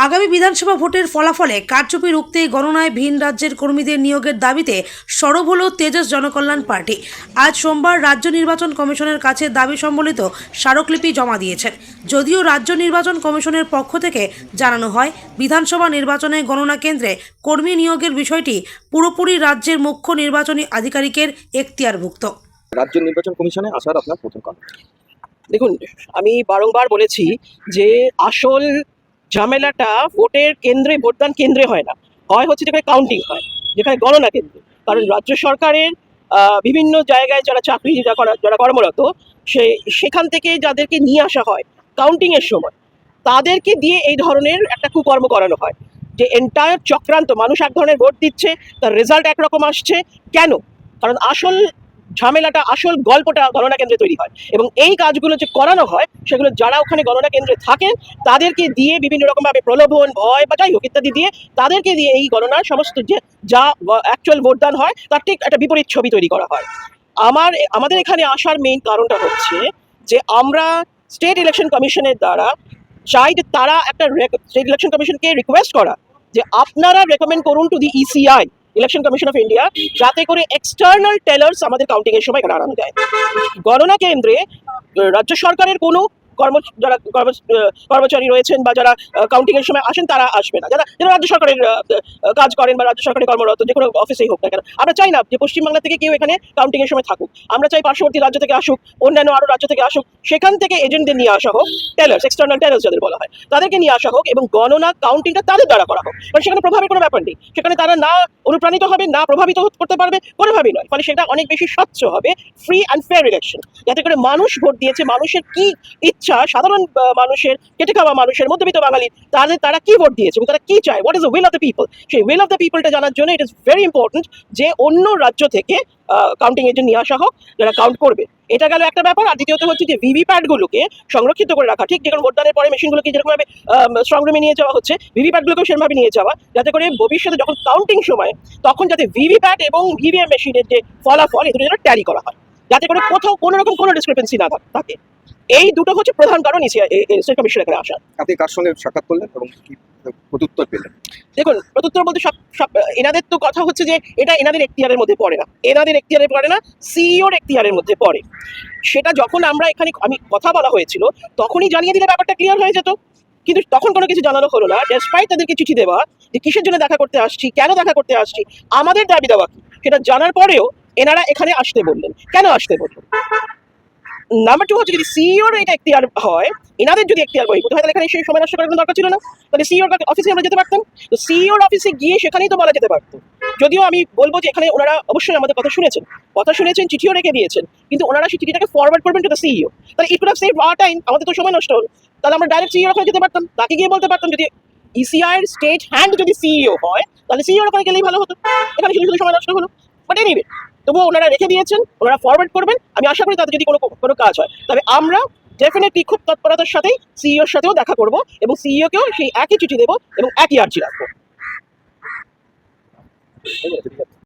আগামী বিধানসভা ভোটের ফলাফলে কারচুপি রুখতে গণনায় ভিন রাজ্যের কর্মীদের নিয়োগের দাবিতে সরব হল তেজস জনকল্যাণ পার্টি। আজ সোমবার রাজ্য নির্বাচন কমিশনের কাছে দাবি সম্বলিত স্মারকলিপি জমা দিয়েছেন। যদিও রাজ্য নির্বাচন কমিশনের পক্ষ থেকে জানানো হয়, বিধানসভা নির্বাচনে গণনা কেন্দ্রে কর্মী নিয়োগের বিষয়টি পুরোপুরি রাজ্যের মুখ্য নির্বাচনী আধিকারিকের এখতিয়ারভুক্ত। রাজ্য নির্বাচন কমিশনে আসার আপনার প্রথম কারণ? দেখুন, আমি বারংবার বলেছি যে আসল ঝামেলাটা ভোটের কেন্দ্রে, ভোটদান কেন্দ্রে হয় না, হচ্ছে যেখানে কাউন্টিং হয়, যেখানে গণনা কেন্দ্রে। কারণ রাজ্য সরকারের বিভিন্ন জায়গায় যারা চাকরি যারা কর্মরত, সেখান থেকে যাদেরকে নিয়ে আসা হয় কাউন্টিংয়ের সময়, তাদেরকে দিয়ে এই ধরনের একটা কুকর্ম করানো হয় যে এন্টায়ার চক্রান্ত, মানুষ এক ধরনের ভোট দিচ্ছে, তার রেজাল্ট একরকম আসছে। কেন? কারণ আসল ঝামেলাটা, আসল গল্পটা গণনা কেন্দ্রে তৈরি হয়, এবং এই কাজগুলো যে করানো হয় সেগুলো যারা ওখানে গণনা কেন্দ্রে থাকেন তাদেরকে দিয়ে বিভিন্ন রকমভাবে প্রলোভন, ভয় বা যাই হোক ইত্যাদি দিয়ে তাদেরকে দিয়ে এই গণনার সমস্ত যা অ্যাকচুয়াল ভোটদান হয় তার ঠিক একটা বিপরীত ছবি তৈরি করা হয়। আমাদের এখানে আসার মেইন কারণটা হচ্ছে যে আমরা স্টেট ইলেকশন কমিশনের দ্বারা চাই যে তারা একটা স্টেট ইলেকশন কমিশনকে রিকোয়েস্ট করা যে আপনারা রেকমেন্ড করুন to the ECI, election commission of India, যাতে করে এক্সটার্নাল টেলার্স আমাদের কাউন্টিং এর সময় এখানে আনানো যায়। গণনা কেন্দ্রে রাজ্য সরকারের কোনো যারা কর্মচারী রয়েছেন বা যারা কাউন্টিং এর সময় আসেন তারা আসবে না, যারা রাজ্য সরকারের কাজ করেন বা রাজ্য সরকারের কর্মরত যে কোনো অফিসেই হোক না কেন। আমরা চাই না যে পশ্চিমবাংলা থেকে কেউ এখানে কাউন্টিং এর সময় থাকুক, আমরা চাই পার্শ্ববর্তী রাজ্য থেকে আসুক, অন্যান্য আরো রাজ্য থেকে আসুক, সেখান থেকে এজেন্টদের নিয়ে আসা হোক, টেলার্স, এক্সটার্নাল টেলার্স যাদের বলা হয়, তাদেরকে নিয়ে আসা হোক এবং গণনা কাউন্টিংটা তাদের দ্বারা করা হোক। কারণ সেখানে প্রভাবের কোনো ব্যাপার নেই, সেখানে তারা না অনুপ্রাণিত হবে, না প্রভাবিত করতে পারবে, কোনোভাবেই নয়। ফলে সেটা অনেক বেশি স্বচ্ছ হবে, ফ্রি অ্যান্ড ফেয়ার ইলেকশন, যাতে করে মানুষ ভোট দিয়েছে, মানুষের কি ইচ্ছা, সাধারণ মানুষের, খেটে খাওয়া মানুষের, মধ্যবিত্ত বাঙালি, তারা কি ভোট দিয়েছে এবং তারা কি চায়, what is the will of the people, সেই উইল অফ দ্য পিপলটা জানার জন্য ইট ইজ ভেরি ইম্পর্টেন্ট যে অন্য রাজ্য থেকে কাউন্টিং এজেন্ট নিয়ে আসা হোক যারা কাউন্ট করবে। এটা গেল একটা ব্যাপার। আর দ্বিতীয়ত হচ্ছে যে ভিভিপ্যাটগুলোকে সংরক্ষিত করে রাখা, ঠিক যেমন ভোটদানের পরে মেশিনগুলোকে যেরকমভাবে স্ট্রং রুমে নিয়ে যাওয়া হচ্ছে, ভিভিপ্যাটগুলোকেও সেরকমভাবে নিয়ে যাওয়া, যাতে করে ভবিষ্যতে যখন কাউন্টিং সময় তখন যাতে ভিভিপ্যাট এবং ভিভিএম মেশিনের যে ফলাফল এই দুটো যেন ট্যালি করা হয়, যাতে করে কোথাও কোনো রকম কোনো ডিসক্রিপেন্সি না থাকে। এই দুটো হচ্ছে প্রধান কারণ স্টেট কমিশন এখানে আসা। আপনি কার সঙ্গে সাক্ষাৎ করলেন এবং কি প্রত্যুত্তর পেলেন? দেখুন, প্রত্যুত্তর বলতে সব এনাদের তো কথা হচ্ছে যে এটা এনাদের এখতিয়ারের মধ্যে পড়ে না, এনাদের এখতিয়ারে পড়ে না, সিইওর এখতিয়ারের মধ্যে পড়ে। সেটা যখন আমরা এখানে আমি কথা বলা হয়েছিল তখনই জানিয়ে দিলে ব্যাপারটা ক্লিয়ার হয়ে যেত, কিন্তু তখন কোনো কিছু জানানো হলো না। ডেসপাইট তাদেরকে চিঠি দেওয়া যে কিসের জন্য দেখা করতে আসছি, কেন দেখা করতে আসছি, আমাদের দাবি দেওয়া কি, সেটা জানার পরেও এনারা এখানে আসতে বললেন। কেন আসতে বললেন? নাম্বার 2 হচ্ছে, যদি সিইওর এটা এখতিয়ার হয়, এনাদের যদি এখতিয়ার বহির্ভূত হয়, তাহলে এখানে সেই সময় নষ্ট করার কোনো দরকার ছিল না। তাহলে সিইওর অফিসে আমরা যেতে পারতাম, তো সিইওর অফিসে গিয়ে সেখানেই তো বলা যেতে পারতো। যদিও আমি বলবো যে এখানে ওনারা অবশ্যই আমাদের কথা শুনেছেন, চিঠিও রেখে দিয়েছেন, কিন্তু ওনারা সেই চিঠিটাকে ফরওয়ার্ড করবেন টু দ্য সিইও। তাহলে it could have saved our time, আমাদের তো সময় নষ্ট হলো। তাহলে আমরা ডাইরেক্ট সিইওর ওখানে যেতে পারতাম, তাকে গিয়ে বলতে পারতাম। যদি ইসিআইয়ের স্টেট হ্যান্ড যদি সিইও হয়, তাহলে সিইওর ওখানে গেলেই ভালো হতো, এখানে শুধু সময় নষ্ট হলো। বাট এনিওয়ে, তবুও ওনারা রেখে দিয়েছেন, ওনারা ফরওয়ার্ড করবেন। আমি আশা করি তাদের যদি কোনো কাজ হয়, তবে আমরা ডেফিনেটলি খুব তৎপরতার সাথেই সিইওর সাথেও দেখা করব এবং সিইওকেও সেই একই চিঠি দেবো এবং একই আর্জি রাখবো।